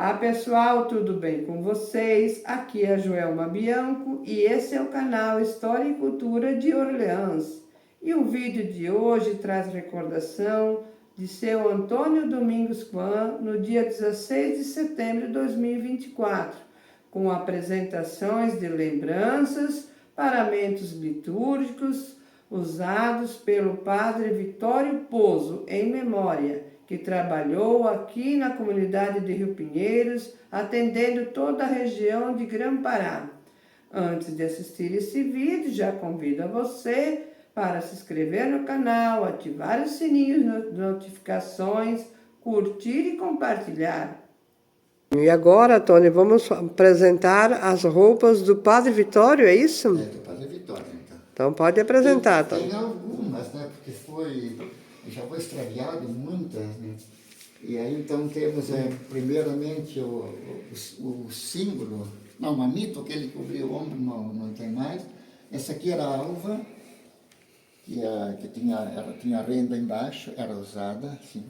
Olá pessoal, tudo bem com vocês? Aqui é a Joelma Bianco e esse é o canal História e Cultura de Orleans. E o vídeo de hoje traz recordação de seu Antônio Domingos Quan no dia 16 de setembro de 2024, com apresentações de lembranças, paramentos litúrgicos usados pelo padre Vitório Pozo em memória, que trabalhou aqui na comunidade de Rio Pinheiros, atendendo toda a região de Grã-Pará. Antes de assistir esse vídeo, já convido a você para se inscrever no canal, ativar os sininhos de notificações, curtir e compartilhar. E agora, Tony, vamos apresentar as roupas do Padre Vitório, é isso? É, do Padre Vitório, então. Então pode apresentar, Tony. Tem algumas, né, porque já foi extraviado muitas, né? E aí então temos primeiramente o símbolo, não, o manito, aquele que cobriu o ombro, não tem mais. Essa aqui era a alva, que tinha renda embaixo, era usada, assim.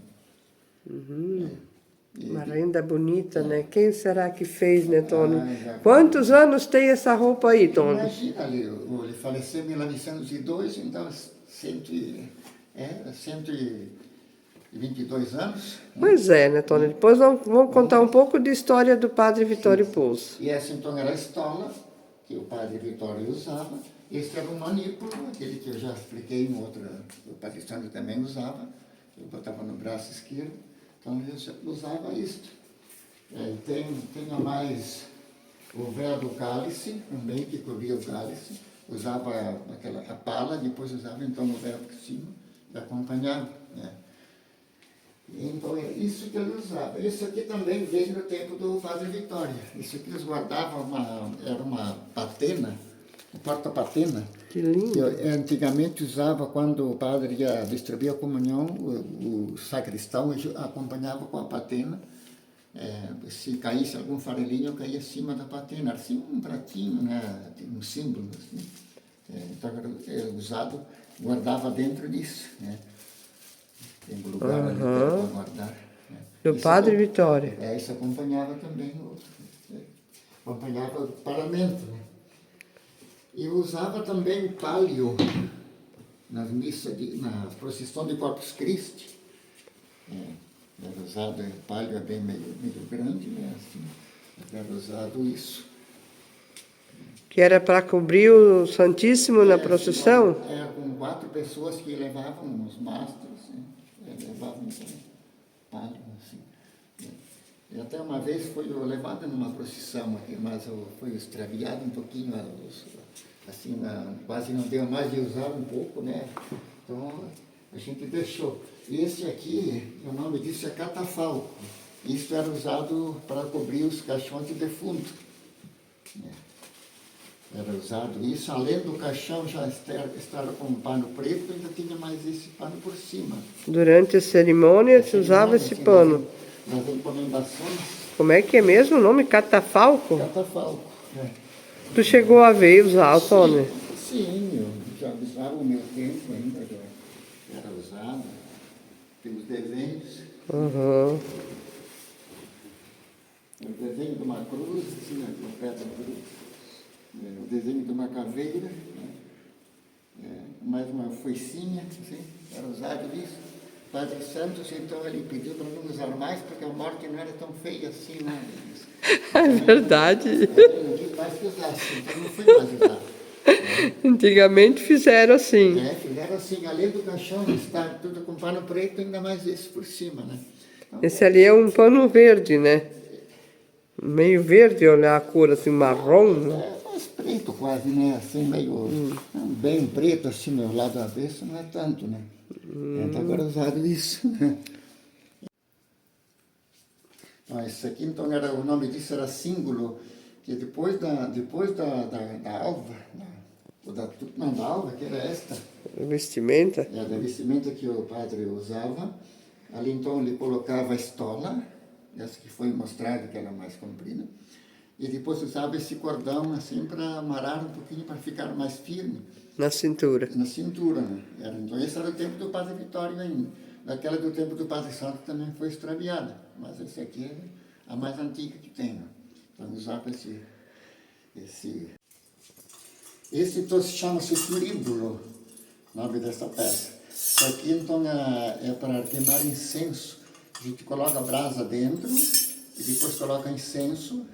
Uma renda bonita, né? Quem será que fez, né, Tony? Já Quantos anos tem essa roupa aí, Tony? Imagina ali, ele faleceu em 1902, então 122 anos. Pois é, né, Tony? Depois vamos contar um pouco de história do Padre Vitório Pozo. E essa então era a estola que o Padre Vitório usava. Esse era um manípulo, aquele que eu já expliquei em outra, o Padre Sandro também usava. Eu botava no braço esquerdo, então eu usava isto. Tem mais o véu do cálice, também que cobria o cálice. Usava a pala, depois usava então o véu por cima e acompanhava, né? Então é isso que ele usava. Isso aqui também veio no tempo do Padre Vitória. Isso aqui eles guardavam, era uma patena, um porta-patena. Que lindo! Que antigamente usava quando o padre ia distribuir a comunhão, o sacristão acompanhava com a patena. Se caísse algum farelinho, caía acima da patena. Era assim um pratinho, né? Um símbolo. Assim. Então era usado, guardava dentro disso, né? Tem um lugar ali para guardar. Né? Do Padre Vitório. Isso acompanhava também, acompanhava o paramento. Né? E usava também o pálio nas missas, na procissão de Corpus Christi. Era usado, o palio é bem meio grande, né? Assim, era usado isso. Que era para cobrir o Santíssimo na procissão? Com 4 pessoas que levavam os mastros, né? Levavam palio, assim. E até uma vez foi levado numa procissão aqui, mas foi extraviado um pouquinho, assim, quase não deu mais de usar um pouco, né? Então a gente deixou. E esse aqui, o nome disso é catafalco. Isso era usado para cobrir os caixões de defunto. Era usado isso, além do caixão já estava com um pano preto, ainda tinha mais esse pano por cima. Durante a cerimônia se usava esse pano. Nas encomendações. Como é que é mesmo o nome? Catafalco? Catafalco. Tu chegou a ver e usar, Tony? Sim, eu já usava o meu tempo ainda, já era usado. Temos desenhos. O desenho de uma cruz, assim, no pé da cruz. O desenho de uma caveira, mais uma foicinha, assim, era usado isso. Padre Santos, então, ele pediu para não usar mais, porque a morte não era tão feia assim, né? É verdade. Ele não quis mais que usasse, então não foi mais usado. Antigamente fizeram assim. Fizeram assim, além do caixão estar tudo com pano preto, ainda mais esse por cima, né? Então, Esse ali é um pano verde, né? Meio verde, olhar a cor assim, marrom, né? mais preto quase, né? Assim, meio bem preto, assim, no lado avesso, não é tanto, né? Então agora usado isso, né? Isso aqui, então, o nome disso era símbolo, que depois da alva, da alva, que era esta. Vestimenta. Da vestimenta que o padre usava. Ali, então, ele colocava a estola, essa que foi mostrada, que era mais comprida. E depois usava esse cordão, assim, para amarrar um pouquinho, para ficar mais firme. Na cintura. Na cintura, né? Então, esse era o tempo do Padre Vitório ainda. Aquela do tempo do Padre Santo também foi extraviada. Mas esse aqui, a mais antiga que tem. Então usava esse então chama-se turíbulo, o nome dessa peça. Isso aqui então é para queimar incenso. A gente coloca a brasa dentro e depois coloca incenso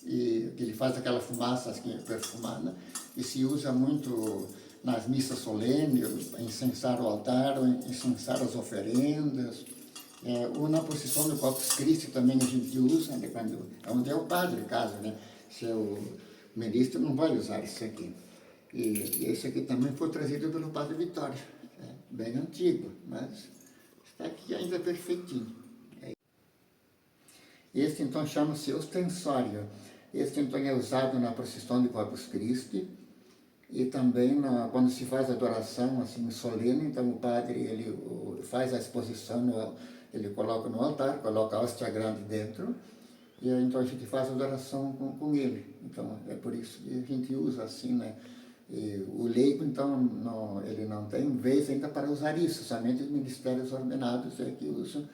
e ele faz aquela fumaça assim, perfumada, e se usa muito nas missas solenes, incensar o altar, incensar as oferendas. Ou na procissão do Corpus Christi também a gente usa, né, onde é o padre, caso, né? Se é o ministro, não vai usar isso aqui. E esse aqui também foi trazido pelo Padre Vitório, bem antigo, mas está aqui ainda perfeitinho. Este então chama-se ostensório. Este então é usado na procissão de Corpus Christi e também quando se faz adoração assim solene. Então o padre ele faz a exposição, ele coloca no altar, coloca a hóstia grande dentro e então a gente faz a adoração com ele. Então é por isso que a gente usa assim, né? E o leigo então ele não tem vez ainda para usar isso, somente os ministérios ordenados é que usam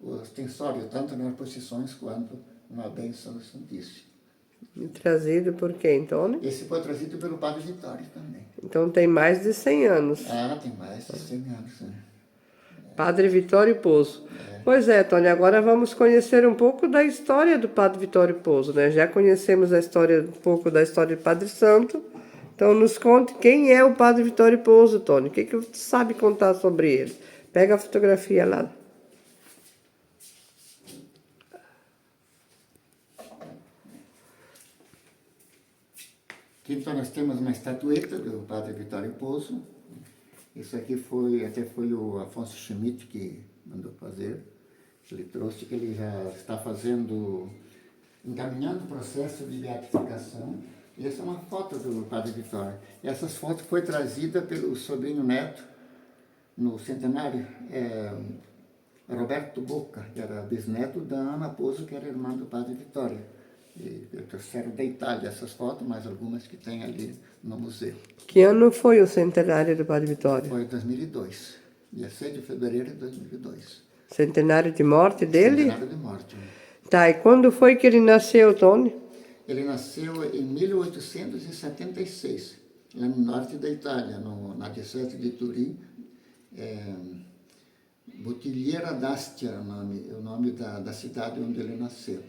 o ostensório, tanto nas procissões quanto na bênção do Santíssimo. E trazido por quem, Tony? Esse foi trazido pelo Padre Vitório também. Então tem mais de 100 anos. Tem mais de 100 anos, né? Padre Vitório Pozo. Pois é, Tony, agora vamos conhecer um pouco da história do Padre Vitório Pozo, né? Já conhecemos um pouco da história do Padre Santo. Então nos conte quem é o Padre Vitório Pozo, Tony. O que você sabe contar sobre ele? Pega a fotografia lá. Aqui então nós temos uma estatueta do Padre Vitório Pozo. Isso aqui até foi o Afonso Schmidt que mandou fazer. Ele trouxe que ele já está encaminhando o processo de beatificação. E essa é uma foto do Padre Vitório. E essas fotos foi trazida pelo sobrinho neto no centenário, Roberto Bocca, que era bisneto da Ana Pozo, que era irmã do Padre Vitório. E trouxeram da Itália essas fotos, mais algumas que tem ali no museu. Que ano foi o centenário do Padre Vitório? Foi em 2002, dia 6 de fevereiro de 2002. Centenário de morte dele? Centenário de morte. Tá, e quando foi que ele nasceu, Tony? Ele nasceu em 1876, lá no norte da Itália, na diocese de Turim. Bottigliera d'Astia é o nome da cidade onde ele nasceu.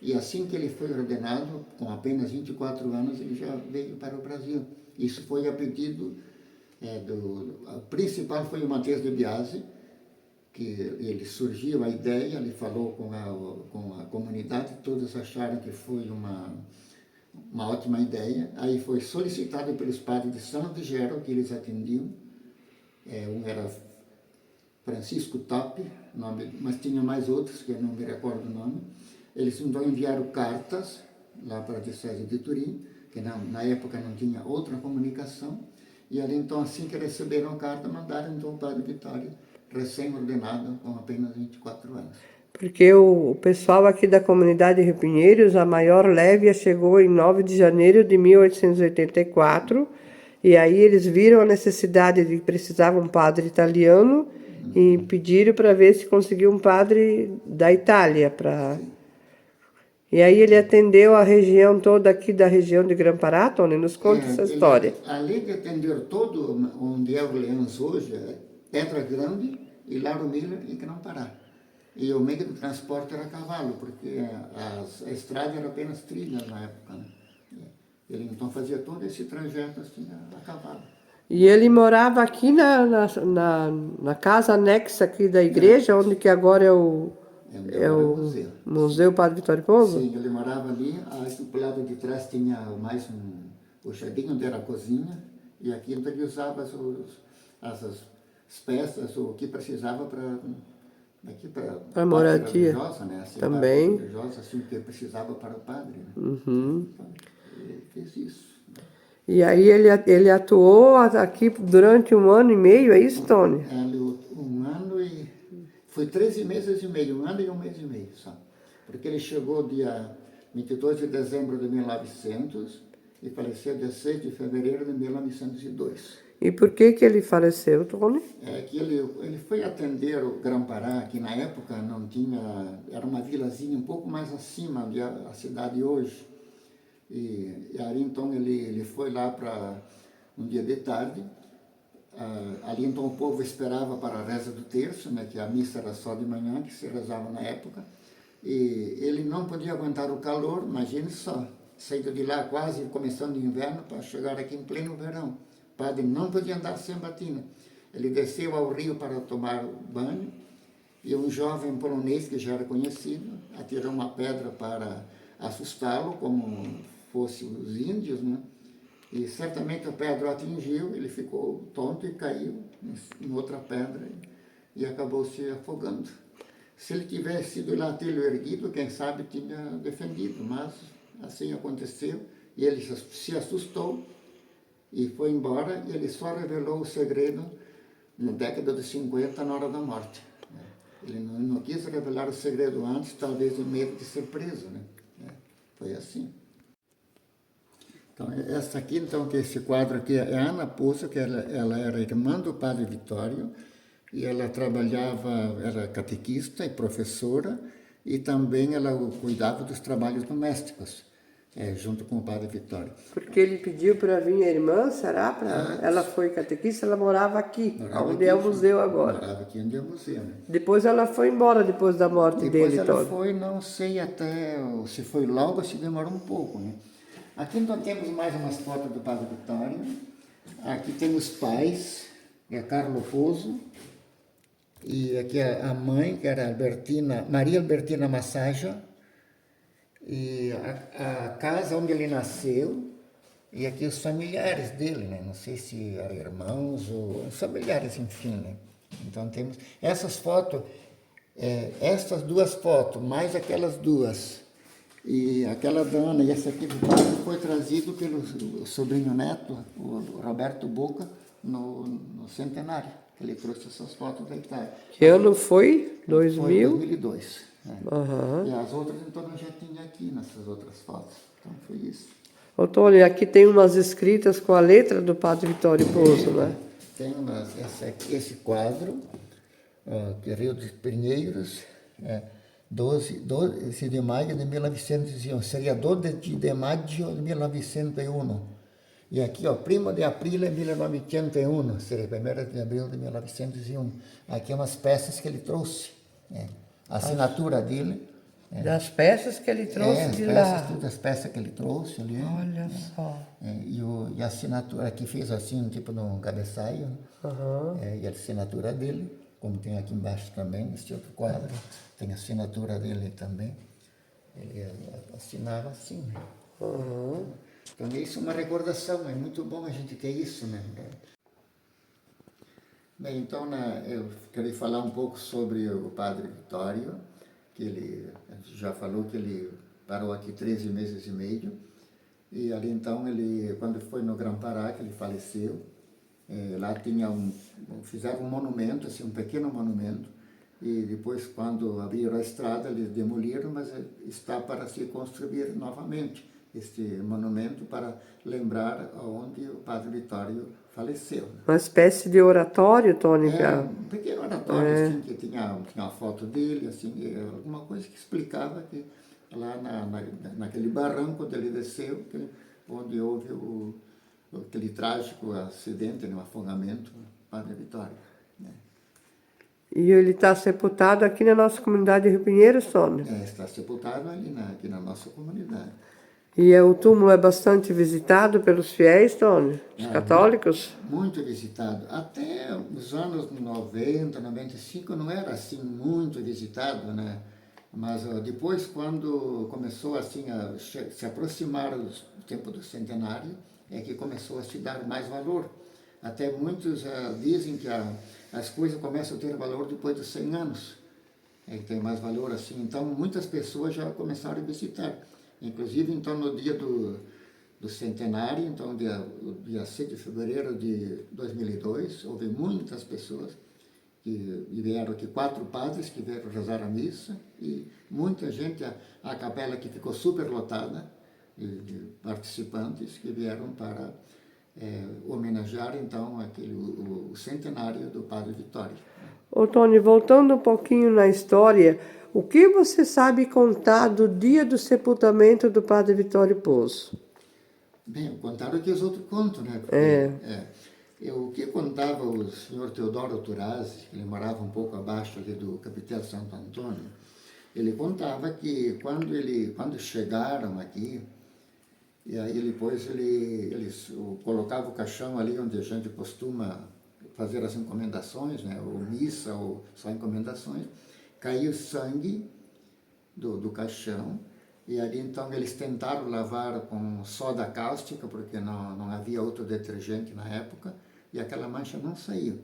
E assim que ele foi ordenado, com apenas 24 anos, ele já veio para o Brasil. Isso foi a pedido o principal foi o Matias de Biasi, que ele surgiu a ideia, ele falou com a comunidade, todos acharam que foi uma ótima ideia. Aí foi solicitado pelos padres de São Vigero, que eles atendiam. Um era Francisco Topi, mas tinha mais outros, que eu não me recordo o nome. Eles então enviaram cartas lá para a diocese de Turim, que na época não tinha outra comunicação, e ali então, assim que receberam a carta, mandaram então o Padre Vitório, recém-ordenado, com apenas 24 anos. Porque o pessoal aqui da comunidade Rio Pinheiros, a maior lévia chegou em 9 de janeiro de 1884, e aí eles viram a necessidade de que precisavam um padre italiano, e pediram para ver se conseguiu um padre da Itália para... E aí ele atendeu a região toda aqui da região de Grã-Pará, Tony, nos conta essa história. Além de atender todo onde é Orleans hoje, Pedra Grande e Lauro Miller e Grã-Pará. E o meio de transporte era cavalo, porque a estrada era apenas trilha na época, né? Ele então fazia todo esse trajeto assim a cavalo. E ele morava aqui na casa anexa aqui da igreja, onde que agora é o Museu Padre Vitório Pozo? Sim, ele morava ali, aí do lado de trás tinha mais o jardim onde era a cozinha, e aqui onde ele usava as peças, o que precisava para a moradia, religiosa, né? também. Religiosa, assim, o que precisava para o padre. Né? Uhum. Então, ele fez isso. E aí ele atuou aqui durante 1 ano e meio, é isso, Tony? Um ano e... Foi 13 meses e meio, 1 ano e 1 mês e meio só. Porque ele chegou dia 22 de dezembro de 1900 e faleceu dia 6 de fevereiro de 1902. E por que que ele faleceu, Tony? É que ele foi atender o Grão-Pará, que na época não tinha, era uma vilazinha um pouco mais acima onde é a cidade hoje. E ali então ele foi lá para um dia de tarde. Ali então o povo esperava para a reza do terço, né, que a missa era só de manhã, que se rezava na época. E ele não podia aguentar o calor, imagine só, saindo de lá quase começando o inverno para chegar aqui em pleno verão. O padre não podia andar sem batina. Ele desceu ao rio para tomar banho e um jovem polonês que já era conhecido atirou uma pedra para assustá-lo, como fossem os índios, né? E certamente a pedra o atingiu, ele ficou tonto e caiu em outra pedra e acabou se afogando. Se ele tivesse sido lá tê-lo erguido, quem sabe tinha defendido, mas assim aconteceu e ele se assustou e foi embora e ele só revelou o segredo na década de 50, na hora da morte. Ele não quis revelar o segredo antes, talvez o medo de ser preso, né? Foi assim. Então, essa aqui, então, que esse quadro aqui é a Ana Poço, que ela era irmã do padre Vitório, e ela trabalhava, era catequista e professora, e também ela cuidava dos trabalhos domésticos, junto com o padre Vitório. Porque ele pediu para vir a irmã, será? Ela foi catequista, ela morava aqui, onde é o museu agora. Morava aqui onde é o museu, né? Depois ela foi embora, depois da morte Depois dele. ela foi, não sei até se foi logo ou se demorou um pouco, né? Aqui então temos mais umas fotos do padre Vitório. Aqui tem os pais, que é Carlo Pozo, e aqui a mãe, que era Maria Albertina Massaja, e a casa onde ele nasceu, e aqui os familiares dele, né? Não sei se eram irmãos ou familiares, enfim, né? Então temos essas fotos, essas duas fotos, mais aquelas duas, e aquela da Ana e essa aqui do padre foi trazido pelo sobrinho neto, o Roberto Boca, no centenário. Ele trouxe essas fotos da Itália. Que ano foi? 2000? Foi 2002. Uhum. E as outras, então, eu já tinha aqui nessas outras fotos. Então, foi isso. Ô, Tony, aqui tem umas escritas com a letra do padre Vitório Pozo, né? Tem esse quadro, que é Rio dos Pinheiros, 12 de maio de 1901, seria 12 de maio de 1901. E aqui, 1 de abril de 1901, seria 1 de abril de 1901. Aqui umas peças que ele trouxe, a assinatura dele. Das peças que ele trouxe de lá. Todas as peças que ele trouxe ali. Olha só. E a assinatura, aqui fez assim, tipo num cabeçalho, Uhum. e a assinatura dele, como tem aqui embaixo também, nesse outro quadro, tem a assinatura dele também. Ele assinava assim, né? Uhum. Então isso é uma recordação, é muito bom a gente ter isso, né? Bem, então eu queria falar um pouco sobre o padre Vitório, que a gente já falou que ele parou aqui 13 meses e meio, e ali então quando foi no Grão-Pará, que ele faleceu, lá fizeram um monumento, assim, um pequeno monumento, e depois quando abriram a estrada eles demoliram, mas está para se construir novamente este monumento para lembrar onde o padre Vitório faleceu. Uma espécie de oratório, Tony. Um pequeno oratório, assim, que tinha uma foto dele, assim, alguma coisa que explicava que lá naquele barranco onde ele desceu, onde houve aquele trágico acidente, um afogamento, o padre Vitório. Né? E ele está sepultado aqui na nossa comunidade de Rio Pinheiros, Tony? Está sepultado aqui na nossa comunidade. E o túmulo é bastante visitado pelos fiéis, Tony? Os católicos? Muito visitado. Até os anos 90, 95 não era assim muito visitado, né? Mas depois, quando começou assim a se aproximar o tempo do centenário, é que começou a se dar mais valor. Até muitos dizem que as coisas começam a ter valor depois dos 100 anos. Tem mais valor assim. Então, muitas pessoas já começaram a visitar. Inclusive, então, no dia do centenário, então, dia 7 de fevereiro de 2002, houve muitas pessoas que vieram aqui, 4 padres que vieram rezar a missa, e muita gente, a capela que ficou super lotada, de participantes que vieram para homenagear então o centenário do Padre Vitório. Ô Tony, voltando um pouquinho na história, o que você sabe contar do dia do sepultamento do Padre Vitório Poço? Bem, contaram o que os outros contam, né? Porque, o que contava o senhor Teodoro Turazzi, que ele morava um pouco abaixo ali do Capitel Santo Antônio, ele contava que quando chegaram aqui, e aí depois eles colocavam o caixão ali onde a gente costuma fazer as encomendações, né? Ou missa, ou só encomendações, caiu sangue do caixão, e ali então eles tentaram lavar com soda cáustica, porque não havia outro detergente na época, e aquela mancha não saiu.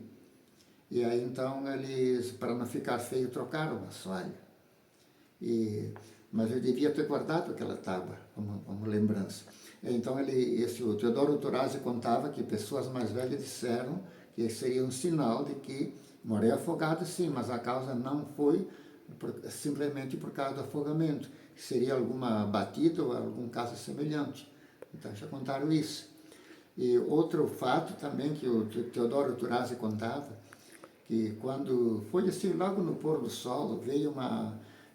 E aí então eles, para não ficar feio, trocaram a assoalho. Mas eu devia ter guardado aquela tábua como lembrança. Então o Teodoro Turazzi contava que pessoas mais velhas disseram que seria um sinal de que morreu afogado sim, mas a causa não foi simplesmente por causa do afogamento, seria alguma batida ou algum caso semelhante. Então já contaram isso. E outro fato também que o Teodoro Turazzi contava, que quando foi assim, logo no pôr do sol, veio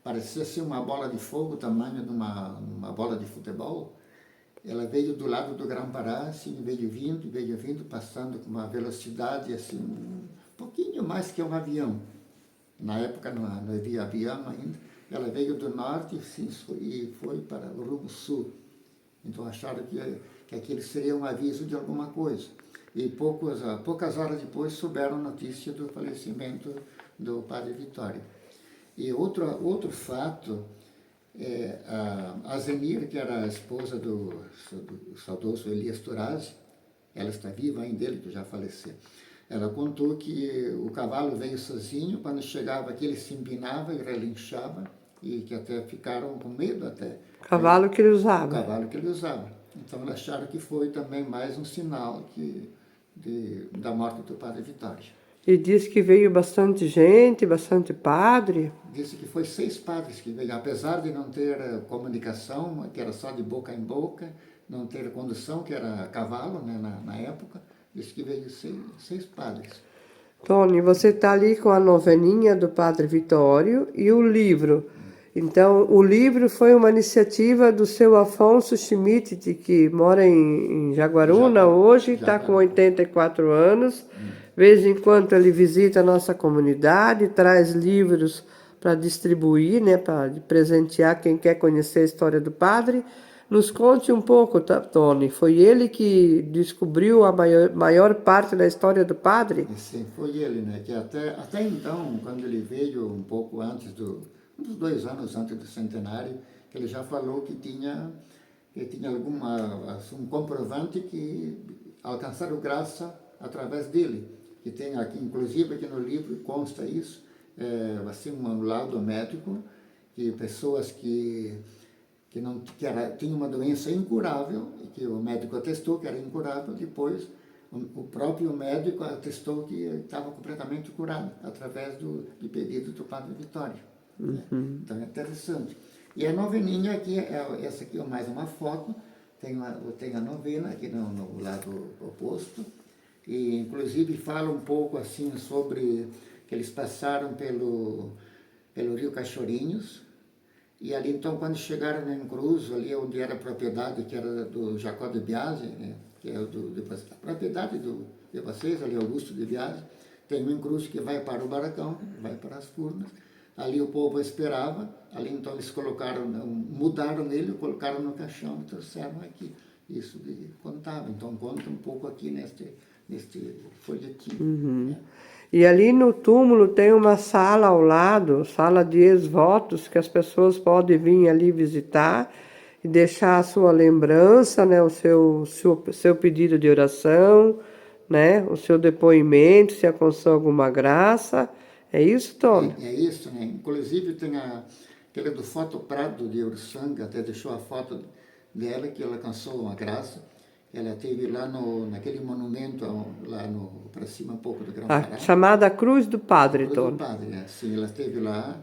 parecia ser uma bola de fogo, tamanho de uma bola de futebol. Ela veio do lado do Grão-Pará, assim, veio vindo, passando com uma velocidade assim, um pouquinho mais que um avião. Na época não havia avião ainda. Ela veio do norte e foi para o rumo sul. Então acharam que aquele seria um aviso de alguma coisa. E poucas horas depois souberam a notícia do falecimento do Padre Vitório. E outro fato, a Zenir, que era a esposa do saudoso Elias Turazzi, ela está viva ainda, ele que já faleceu. Ela contou que o cavalo veio sozinho, quando chegava aqui ele se empinava e relinchava, e que até ficaram com medo até. O cavalo que ele usava. O cavalo que ele usava. Então eles acharam que foi também mais um sinal da morte do Padre Vitório. E diz que veio bastante gente, bastante padre. Disse que foi 6 padres que veio, apesar de não ter comunicação, que era só de boca em boca, não ter condução, que era cavalo, né, na época, disse que veio 6 padres. Tony, você está ali com a noveninha do Padre Vitório e o livro. Então, o livro foi uma iniciativa do seu Afonso Schmidt, que mora em Jaguaruna hoje, está com 84 anos. De vez em quando ele visita a nossa comunidade, traz livros para distribuir, né, para presentear quem quer conhecer a história do padre. Nos conte um pouco, Tony. Foi ele que descobriu a maior parte da história do padre? Sim, foi ele, né? Que até então, quando ele veio um pouco antes uns 2 anos antes do centenário, que ele já falou que tinha um comprovante que alcançaram graça através dele. Que tem aqui, inclusive aqui no livro consta isso, assim, um laudo médico, que pessoas que tinha uma doença incurável, e que o médico atestou que era incurável, depois o próprio médico atestou que estava completamente curado, através do pedido do Padre Vitório. Então é interessante. E a noveninha aqui, essa aqui é mais uma foto, tem a novena aqui no lado oposto, e inclusive fala um pouco assim sobre que eles passaram pelo rio Cachorinhos. E ali, então, quando chegaram em Cruz, ali onde era a propriedade, que era do Jacó de Biase, né, que é a propriedade de vocês, ali Augusto de Biase, tem um Cruz que vai para o barracão, vai para as Furnas. Ali o povo esperava, ali então eles mudaram ele, colocaram no caixão e trouxeram aqui. Isso contava, então conta um pouco aqui neste folhetim. E ali no túmulo tem uma sala ao lado, sala de ex-votos, que as pessoas podem vir ali visitar e deixar a sua lembrança, né, o seu pedido de oração, né, o seu depoimento, se alcançou alguma graça. É isso, Tony? É isso, né? Inclusive tem aquele do Foto Prado de Ursanga, até deixou a foto dela, que ela alcançou uma graça. Ela teve lá naquele monumento, lá para cima um pouco do Grão-Pará. Chamada Cruz do Padre, Cruz Tony. do Padre, né? Sim, ela esteve lá,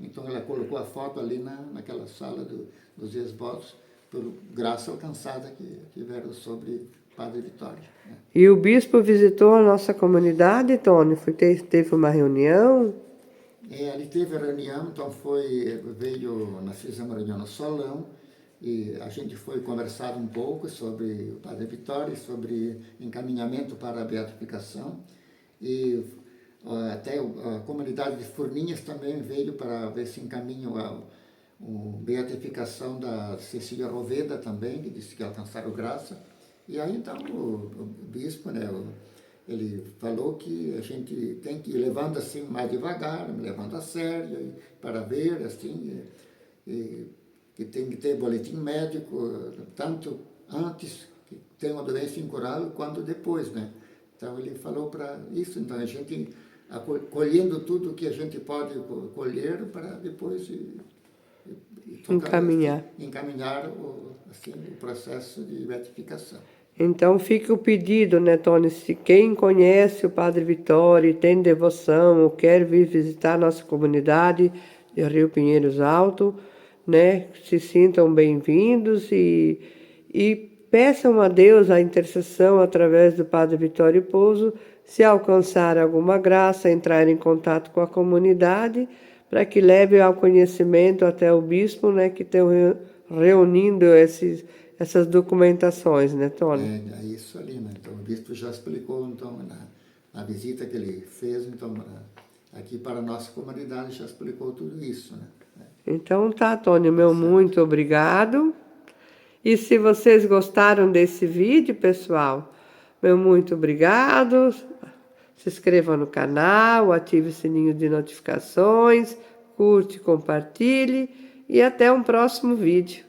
então ela colocou a foto ali naquela sala dos ex-votos, por graça alcançada que tiveram sobre Padre Vitório. Né? E o bispo visitou a nossa comunidade, Tony? Teve uma reunião? Ele teve a reunião, então nós fizemos uma reunião no salão, e a gente foi conversar um pouco sobre o Padre Vitório, sobre encaminhamento para a beatificação, e até a comunidade de Furninhas também veio para ver se encaminha a beatificação da Cecília Roveda também, que disse que alcançaram graça. E aí então o bispo, né, ele falou que a gente tem que ir levando assim mais devagar, levando a sério, para ver assim, que tem que ter boletim médico, tanto antes que tem uma doença incurável, quanto depois, né? Então ele falou para isso, então a gente colhendo tudo que a gente pode colher para depois encaminhar o processo de beatificação. Então fica o pedido, né, Tony? Se quem conhece o Padre Vitório e tem devoção ou quer vir visitar nossa comunidade de Rio Pinheiros Alto, né, se sintam bem-vindos e peçam a Deus a intercessão através do Padre Vitório Pouso, se alcançar alguma graça, entrar em contato com a comunidade, para que leve ao conhecimento até o bispo, né, que estão reunindo essas documentações, né, Tony? É isso ali, né? Então o bispo já explicou, então, na visita que ele fez, então, aqui para a nossa comunidade, já explicou tudo isso, né? Então tá, Tony, meu muito obrigado. E se vocês gostaram desse vídeo, pessoal, meu muito obrigado. Se inscreva no canal, ative o sininho de notificações, curte, compartilhe e até um próximo vídeo.